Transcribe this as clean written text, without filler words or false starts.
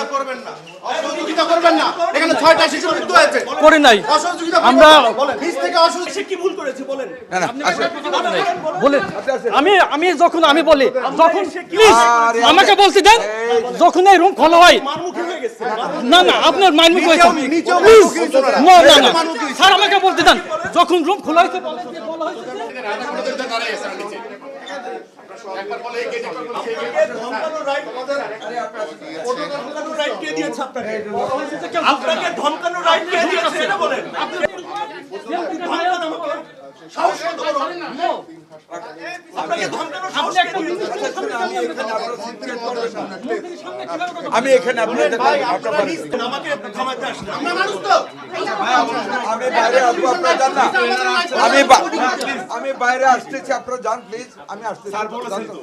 অসহযোগিতা করবেন না, অসহযোগিতা করবেন না। এখানে 6টা শিশু মৃত্যু হয়েছে, করে নাই অসহযোগিতা আমরা বলেন নিজ থেকে অসহযোগিতা কি ভুল করেছে বলেন। বলে আমি যখন আমি বলি যখন প্লিজ আমাকে বলতে দেন, যখন এই রুম খোলা হয় না না আপনার মাইন্ড হয়েছে না না না স্যার আমাকে বলতে দেন, যখন রুম খোলা হয়েছে বলা হয়েছে একবার বলে এই গেট ধমকানো রাইট ধমকানো রাইট কে দিয়েছে আপনাকে? আপনাকে ধমকানো রাইট কে দিয়েছে এটা বলেন। ধমকানো আমাকে সাহস কত বড়? আপনাকে ধমকানো সাহস কে দিয়েছে? আমি এখানে আপনাদের আমাকে থামাতে আসলে আমরা মানুষ তো, আমি বাইরে আসবো, আপনারা যান না। আমি বাইরে আসতেছি, আপনারা যান প্লিজ। আমি আসতেছি। স্যার বলেছেন তো